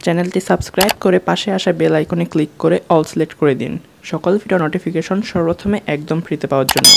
চ্যানেলটি সাবস্ক্রাইব করে পাশে আসা বেল আইকনে ক্লিক করে অল সিলেক্ট করে দিন সকল ভিডিও নোটিফিকেশন সর্বপ্রথমে একদম ফ্রিতে পাওয়ার জন্য।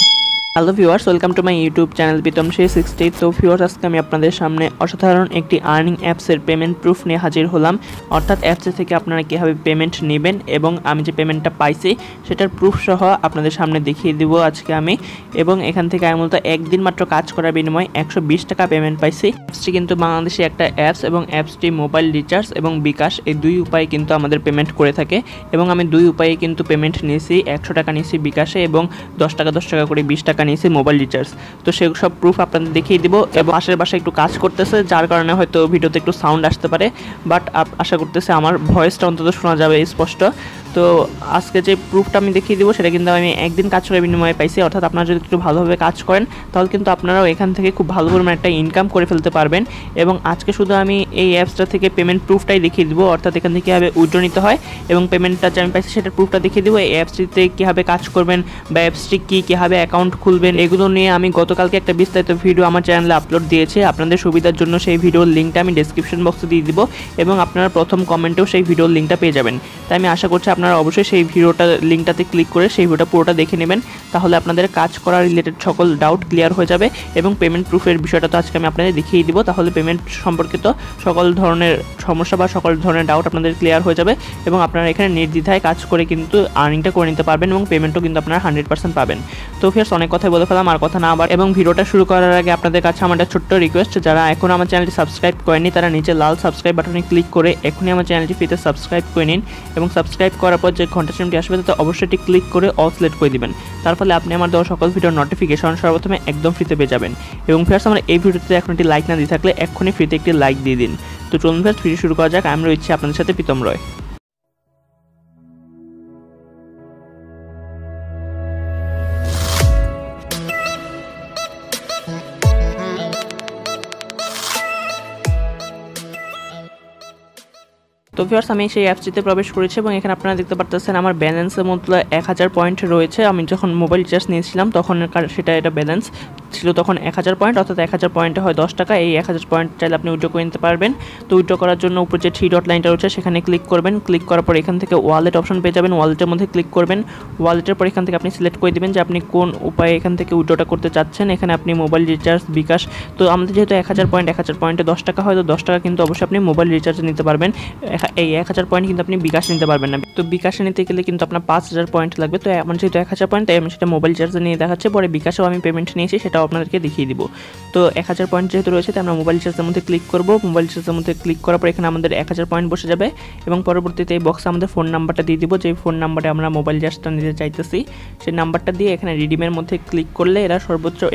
Hello viewers, welcome to my YouTube channel Pritom 360। তো ভিউয়ার্স, আজকে আমি আপনাদের সামনে অসাধারণ একটি আর্নিং অ্যাপসের পেমেন্ট প্রুফ নিয়ে হাজির হলাম। অর্থাৎ অ্যাপস থেকে আপনারা কীভাবে পেমেন্ট নেবেন এবং আমি যে পেমেন্টটা পাইছি সেটার প্রুফ সহ আপনাদের সামনে দেখিয়ে দিব আজকে আমি। এবং এখান থেকে আমি মূলত একদিন মাত্র কাজ করার বিনিময়ে 120 টাকা পেমেন্ট পাইছি। অ্যাপসটি কিন্তু বাংলাদেশে একটা অ্যাপস এবং অ্যাপসটি মোবাইল রিচার্জ এবং বিকাশ এই দুই উপায়ে কিন্তু আমাদের পেমেন্ট করে থাকে। এবং আমি দুই উপায়ে কিন্তু পেমেন্ট নিয়েছি, 100 টাকা নিয়েছি বিকাশে এবং 10 টাকা করে 20 টাকা নিয়েছি মোবাইল রিচার্জ। তো সেই সব প্রুফ আপনাদের দেখিয়ে দিব। এবং পাশের বাসায় একটু কাজ করতেছে, যার কারণে হয়তো ভিডিওতে একটু সাউন্ড আসতে পারে, বাট আশা করতেছে আমার ভয়েসটা অন্তত শোনা যাবে স্পষ্ট। তো আজকে যে প্রুফটা আমি দেখিয়ে দিব সেটা কিন্তু আমি একদিন কাজ করার বিনিময়ে পাইছি। অর্থাৎ আপনারা যদি একটু ভালোভাবে কাজ করেন তাহলে কিন্তু আপনারাও এখান থেকে খুব ভালো পরিমাণে একটা ইনকাম করে ফেলতে পারবেন। এবং আজকে শুধু আমি এই অ্যাপসটা থেকে পেমেন্ট প্রুফটাই দেখিয়ে দিব, অর্থাৎ এখান থেকে কীভাবে উইথড্র নিতে হয় এবং পেমেন্টটা যে আমি পাইছি সেটার প্রুফটা দেখিয়ে দিব। এই অ্যাপসটিতে কীভাবে কাজ করবেন বা অ্যাপসটি কীভাবে অ্যাকাউন্ট খুলবেন এগুলো নিয়ে আমি গতকালকে একটা বিস্তারিত ভিডিও আমার চ্যানেলে আপলোড দিয়েছি। আপনাদের সুবিধার জন্য সেই ভিডিওর লিঙ্কটা আমি ডেসক্রিপশন বক্সে দিয়ে দিব এবং আপনারা প্রথম কমেন্টেও সেই ভিডিওর লিঙ্কটা পেয়ে যাবেন। তাই আমি আশা করছি আপনারা অবশ্যই সেই ভিডিওটা লিঙ্কটাতে ক্লিক করে সেই ভিডিওটা পুরোটা দেখে নেবেন, তাহলে আপনাদের কাজ করা রিলেটেড সকল ডাউট ক্লিয়ার হয়ে যাবে। এবং পেমেন্ট প্রুফের বিষয়টা তো আজকে আমি আপনাদের দেখিয়ে দিব, তাহলে পেমেন্ট সম্পর্কিত সকল ধরনের সমস্যা বা সকল ধরনের ডাউট আপনাদের ক্লিয়ার হয়ে যাবে এবং আপনারা এখানে নির্দ্বিধায় কাজ করে কিন্তু আর্নিংটা করে নিতে পারবেন এবং পেমেন্টও কিন্তু আপনারা 100% পাবেন। তো ফিয়ার্স, অনেক কথাই বলে ফেলাম, আর কথা না আবার। এবং ভিডিওটা শুরু করার আগে আপনাদের কাছে আমার একটা ছোট্ট রিকোয়েস্ট, যারা এখন আমার চ্যানেলটি সাবস্ক্রাইব করেনি তারা নিচে লাল সাবস্ক্রাইব বাটনে ক্লিক করে এখনই আমার চ্যানেলটি ফ্রিতে সাবস্ক্রাইব করে নিন। এবং সাবস্ক্রাইব করার পর যে ঘন্টা চিহ্নটি আসবে তাতে অবশ্যই এটি ক্লিক করে অল সিলেক্ট করে দিবেন। তার ফলে আপনি আমার দেওয়া সকল ভিডিওর নোটিফিকেশন সর্বপ্রথমে একদম ফ্রিতে পেয়ে যাবেন। এবং ফিয়ার্স, আমার এই ভিডিওতে এখন একটি লাইক না দিয়ে থাকলে এক্ষুনি ফ্রিতে একটি লাইক দিয়ে দিন। তো চলুন ফিয়ার্স, ভিডিও শুরু করা যাক। আমি রয়েছি আপনাদের সাথে প্রীতম রয়। তো ভিউয়ার্স, আমি সেই অ্যাপসটিতে প্রবেশ করেছি এবং এখানে আপনারা দেখতে পারতেছেন আমার ব্যালেন্সের মধ্যে 1000 পয়েন্ট রয়েছে। আমি যখন মোবাইল রিচার্জ নিয়েছিলাম তখন এটা ব্যালেন্স ছিল তখন 1000 পয়েন্ট, অর্থাৎ 1000 পয়েন্টে হয় 10 টাকা। এই 1000 পয়েন্ট চাইলে আপনি উইথড্র করে নিতে পারবেন। তো উইথড্র করার জন্য উপরে যে 3 ডট লাইনটা রয়েছে সেখানে ক্লিক করবেন। ক্লিক করার পর এখান থেকে ওয়ালেট অপশন পেয়ে যাবেন, ওয়ালেটের মধ্যে ক্লিক করবেন। ওয়ালেটের পর এখান থেকে আপনি সিলেক্ট করে দেবেন যে আপনি কোন উপায়ে এখান থেকে উইথড্রটা করতে চাচ্ছেন। এখানে আপনি মোবাইল রিচার্জ, বিকাশ। তো আমাদের যেহেতু 1000 পয়েন্টে 10 টাকা হয়, তো 10 টাকা কিন্তু অবশ্যই আপনি মোবাইল রিচার্জে নিতে পারবেন। এই 1000 পয়েন্ট কিন্তু আপনি বিকাশে নিতে পারবেন না। তো বিকাশে নিতে গেলে কিন্তু আপনার 5000 পয়েন্ট লাগবে। তো আমার যেহেতু 1000 পয়েন্ট, তাই আমি সেটা মোবাইল রিচার্জে নিয়ে দেখাচ্ছি। পরে বিকাশেও আমি পেমেন্ট নিয়েছি, সেটাও আপনাদেরকে দেখিয়ে দিব। তো 1000 পয়েন্ট যেহেতু রয়েছে তাই আমরা মোবাইল রিচার্জের মধ্যে ক্লিক করব। মোবাইল রিচার্জের মধ্যে ক্লিক করার পর এখানে আমাদের 1000 পয়েন্ট বসে যাবে এবং পরবর্তীতে এই বক্সে আমাদের ফোন নাম্বারটা দিয়ে দিব, যে ফোন নাম্বারে আমরা মোবাইল রিচার্জটা নিতে চাইতেছি সেই নাম্বারটা দিয়ে এখানে রিডিমের মধ্যে ক্লিক করলে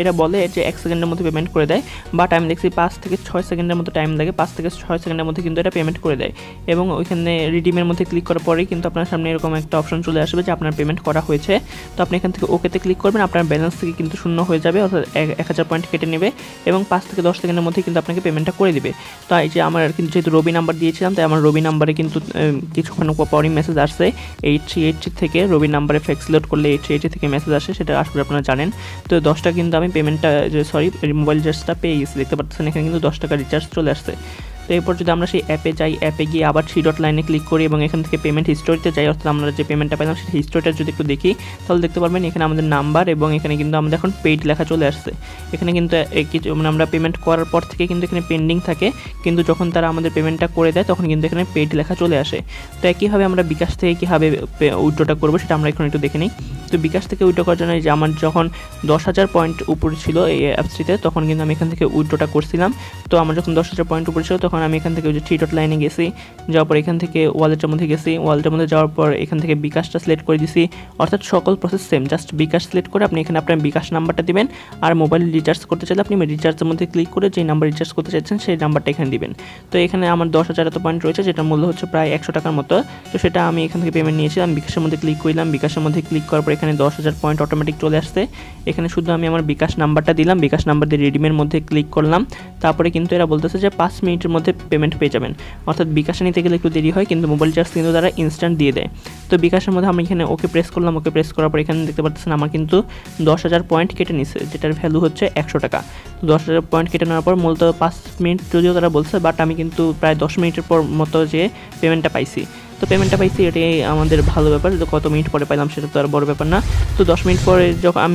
এরা বলে যে 1 সেকেন্ডের মধ্যে পেমেন্ট করে দেয়, বাট আমি দেখছি 5 থেকে 6 সেকেন্ডের মতো টাইম লাগে। 5 থেকে 6 সেকেন্ডের মধ্যে কিন্তু এটা পেমেন্ট করে দেয়। এবং ওইখানে রিডিমের মধ্যে ক্লিক করার পরেই কিন্তু আপনার সামনে এরকম একটা অপশন চলে আসবে যে আপনার পেমেন্ট করা হয়েছে। তো আপনি এখান থেকে ওকেতে ক্লিক করবেন, আপনার ব্যালেন্স থেকে কিন্তু শূন্য হয়ে যাবে, অর্থাৎ 1000 পয়েন্ট কেটে নেবে এবং 5 থেকে 10 সেকেন্ডের মধ্যে কিন্তু আপনাকে পেমেন্টটা করে দিবে। তো এই যে আমার কিন্তু যেহেতু রবি নাম্বার দিয়েছিলাম, তাই আমার রবি নাম্বারে কিন্তু কিছুক্ষণ পরই মেসেজ আসছে 8383 থেকে। রবি নাম্বারে ফ্যাক্স লোড করলে 8383 থেকে মেসেজ আসে, সেটা আসলে আপনারা জানেন। তো 10 টাকা কিন্তু আমি পেমেন্টটা মোবাইল রিচার্জটা পেয়ে গেছি। দেখতে পাচ্ছেন এখানে কিন্তু 10 টাকা রিচার্জ চলে আসছে। তো এরপর যদি আমরা সেই অ্যাপে যাই, অ্যাপে গিয়ে আবার 3 ডট লাইনে ক্লিক করি এবং এখান থেকে পেমেন্ট হিস্টোরিতে যাই, অর্থাৎ আমরা যে পেমেন্টটা পেলাম সেই হিস্টোরিটা যদি একটু দেখি তাহলে দেখতে পারবেন এখানে আমাদের নাম্বার এবং এখানে কিন্তু আমাদের এখন পেইড লেখা চলে আসছে। এখানে কিন্তু কিছু আমরা পেমেন্ট করার পর থেকে কিন্তু এখানে পেন্ডিং থাকে, কিন্তু যখন তারা আমাদের পেমেন্টটা করে দেয় তখন কিন্তু এখানে পেইড লেখা চলে আসে। তো একইভাবে আমরা বিকাশ থেকে কীভাবে উইথড্রটা করবো সেটা আমরা এখন একটু দেখে নিই। তো বিকাশ থেকে উইথড্র করার জন্য যে আমার যখন 10,000 পয়েন্ট উপরে ছিল এই অ্যাপসটিতে, তখন কিন্তু আমি এখান থেকে উইথড্রটা করছিলাম। তো আমার যখন 10,000 পয়েন্ট উপরে ছিল তখন আমি এখান থেকে ওই যে 3 ডট লাইনে গেছি, যাওয়ার পর এখান থেকে ওয়ালেটের মধ্যে গেছি। ওয়ালেটের মধ্যে যাওয়ার পর এখান থেকে বিকাশটা সিলেক্ট করে দিছি, অর্থাৎ সকল প্রসেস সেম, জাস্ট বিকাশ সিলেক্ট করে আপনি এখানে আপনার বিকাশ নাম্বারটা দিবেন। আর মোবাইল রিচার্জ করতে চাইলে আপনি রিচার্জের মধ্যে ক্লিক করে যে নাম্বার রিচার্জ করতে চাইছেন সেই নাম্বারটা এখানে দিবেন। তো এখানে আমার 10,000 এত পয়েন্ট রয়েছে, যেটার মূল্য হচ্ছে প্রায় 100 টাকার মতো। তো সেটা আমি এখান থেকে পেমেন্ট নিয়েছিলাম, বিকাশের মধ্যে ক্লিক করলাম। বিকাশের মধ্যে ক্লিক করার পর এখানে 10,000 পয়েন্ট অটোমেটিক চলে আসছে। এখানে শুধু আমি আমার বিকাশ নাম্বারটা দিলাম, বিকাশ নাম্বার দিয়ে রিডিমের মধ্যে ক্লিক করলাম। তারপরে কিন্তু এরা বলতেছে যে 5 মিনিটের মধ্যে মধ্যে পেমেন্ট পেয়ে যাবেন। অর্থাৎ বিকাশে নিতে গেলে একটু দেরি হয়, কিন্তু মোবাইল রিচার্জ কিন্তু তারা ইনস্ট্যান্ট দিয়ে দেয়। তো বিকাশের মধ্যে আমি এখানে ওকে প্রেস করলাম, ওকে প্রেস করার পর এখানে দেখতে পাচ্ছেন আমার কিন্তু 10,000 পয়েন্ট কেটে নিছে, যেটার ভ্যালু হচ্ছে 100 টাকা। তো 10,000 পয়েন্ট কেটে নেওয়ার পর মূলত 5 মিনিট যদিও তারা বলছে, বাট আমি কিন্তু প্রায় 10 মিনিটের পর মতো যে পেমেন্টটা পাইছি। তো পেমেন্টটা পাইছি, এটাই আমাদের ভালো ব্যাপার। তো কত মিনিট পরে পাইলাম সেটা তো আর বড় ব্যাপার না। তো 10 মিনিট পরে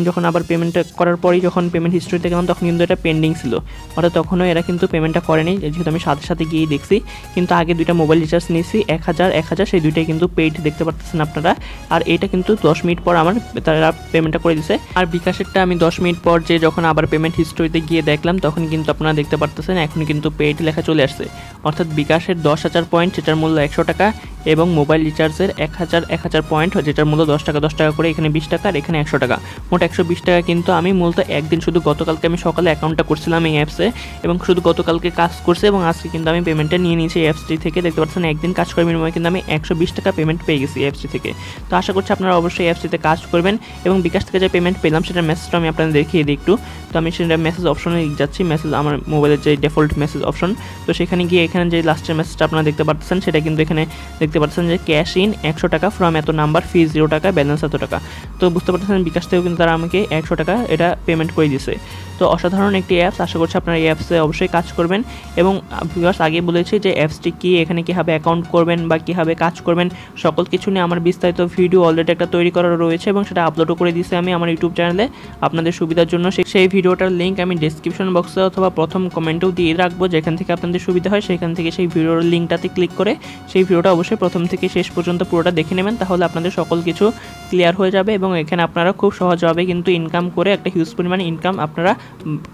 যখন আবার পেমেন্টটা করার পরেই যখন পেমেন্ট হিস্ট্রিতে গেলাম তখন কিন্তু এটা পেন্ডিং ছিল, অর্থাৎ তখনও এরা কিন্তু পেমেন্টটা করেনি, যেহেতু আমি সাথে সাথে গিয়েই দেখছি। কিন্তু আগে দুইটা মোবাইল রিচার্জ নিয়েছি 1000 সেই দুইটাই কিন্তু পেইড দেখতে পাচ্ছেন আপনারা। আর এটা কিন্তু 10 মিনিট পর আমার তারা পেমেন্টটা করে দিছে। আর বিকাশেরটা আমি 10 মিনিট পর যে যখন আবার পেমেন্ট হিস্ট্রিতে গিয়ে দেখলাম তখন কিন্তু আপনারা দেখতে পারতেছেন এখন কিন্তু পেইড লেখা চলে আসছে। অর্থাৎ বিকাশের 10,000 পয়েন্ট যেটার মূল্য 100 টাকা এবং মোবাইল রিচার্জের 1000 পয়েন্ট যেটার মূল্য 10 টাকা করে, এখানে 20 টাকা আর এখানে 100 টাকা, মোট 120 টাকা কিন্তু আমি মূলত একদিন শুধু গতকালকে আমি সকালে অ্যাকাউন্টটা করছিলাম এই অ্যাপসে এবং শুধু গতকালকে কাজ করছে এবং আজকে কিন্তু আমি পেমেন্টটা নিয়ে নিয়েছি এই অ্যাপসটি থেকে। দেখতে পাচ্ছেন একদিন কাজ করার বিনিময়ে কিন্তু আমি 120 টাকা পেমেন্ট পেয়ে গেছি এই অ্যাপসটি থেকে। তো আশা করছি আপনারা অবশ্যই অ্যাপসটিতে কাজ করবেন এবং বিকাশ থেকে যে পেমেন্ট পেলাম সেটার মেসেজটা আমি আপনাদের দেখিয়ে দিই একটু। তো আমি সেটা মেসেজ অপশনে যাচ্ছি, মেসেজ আমার মোবাইলের যে ডিফল্ট মেসেজ অপশন, তো সেখানে গিয়ে এখানে যে লাস্টের মেসেজটা আপনারা দেখতে পাচ্ছেন সেটা কিন্তু এখানে দেখতে পাচ্ছেন যে ক্যাশ ইন 100 টাকা ফ্রম এত নাম্বার, ফি 0 টাকা, ব্যালেন্স এত টাকা। তো বুঝতে পারতেছেন বিকাশ থেকেও কিন্তু তারা আমাকে 100 টাকা এটা পেমেন্ট করে দিয়েছে। তো অসাধারণ একটি অ্যাপস, আশা করছি আপনারা এই অ্যাপসে অবশ্যই কাজ করবেন। এবং ভিউয়ার্স আগে বলেছি যে অ্যাপসটি কি, এখানে কীভাবে অ্যাকাউন্ট করবেন বা কীভাবে কাজ করবেন সকল কিছু নিয়ে আমার বিস্তারিত ভিডিও অলরেডি একটা তৈরি করা রয়েছে এবং সেটা আপলোডও করে দিয়েছি আমি আমার ইউটিউব চ্যানেলে আপনাদের সুবিধার জন্য। সেই ভিডিওটার লিঙ্ক আমি ডেসক্রিপশন বক্সে অথবা প্রথম কমেন্টেও দিয়ে রাখবো, যেখান থেকে আপনাদের সুবিধা হয় সেখান থেকে সেই ভিডিওর লিঙ্কটাতে ক্লিক করে সেই ভিডিওটা অবশ্যই প্রথম থেকে শেষ পর্যন্ত পুরোটা দেখে নেবেন, তাহলে আপনাদের সকল কিছু ক্লিয়ার হয়ে যাবে এবং এখানে আপনারা খুব সহজভাবে কিন্তু ইনকাম করে একটা হিউজ পরিমাণে ইনকাম আপনারা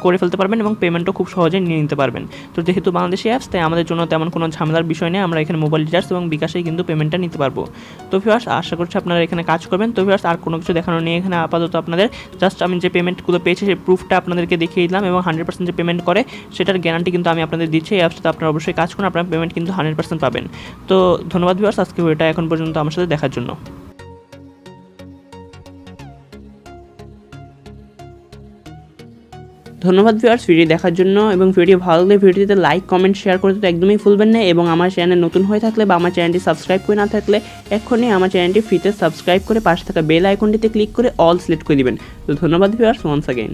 করে ফেলতে পারবেন এবং পেমেন্টও খুব সহজে নিয়ে নিতে পারবেন। তো যেহেতু বাংলাদেশি অ্যাপস তাই আমাদের জন্য তেমন কোনো ঝামেলার বিষয় নেই, আমরা এখানে মোবাইল রিচার্জ এবং বিকাশেই কিন্তু পেমেন্টটা নিতে পারবো। তো ভিউয়ার্স আশা করছি আপনারা এখানে কাজ করবেন। তো ভিউয়ার্স আর কোনো কিছু দেখানো নেই এখানে আপাতত, আপনাদের জাস্ট আমি যে পেমেন্টগুলো পেয়েছি সেই প্রুফটা আপনাদেরকে দেখিয়ে দিলাম এবং 100% যে পেমেন্ট করে সেটার গ্যারান্টি কিন্তু আমি আপনাদের দিচ্ছি। এই অ্যাপসটা আপনারা অবশ্যই কাজ করুন, আপনারা পেমেন্ট কিন্তু 100% পাবেন। তো ধন্যবাদ ভিউয়ার্স আজকে ভিডিওটা এখন পর্যন্ত আমার সাথে দেখার জন্য। ধন্যবাদ ভিউয়ার্স ভিডিও দেখার জন্য, এবং ভিডিও ভালো লাগলে ভিডিওতে লাইক কমেন্ট শেয়ার করতে তো একদমই ভুলবেন না। এবং আমার চ্যানেল নতুন হয়ে থাকলে বা আমার চ্যানেলটি সাবস্ক্রাইব করে না থাকলে এক্ষুনি আমার চ্যানেলটি ফ্রিতে সাবস্ক্রাইব করে পাশে থাকা বেল আইকনটিতে ক্লিক করে অল সিলেক্ট করে দিবেন। তো ধন্যবাদ ভিউয়ার্স ওয়ান্স অ্যাগেইন।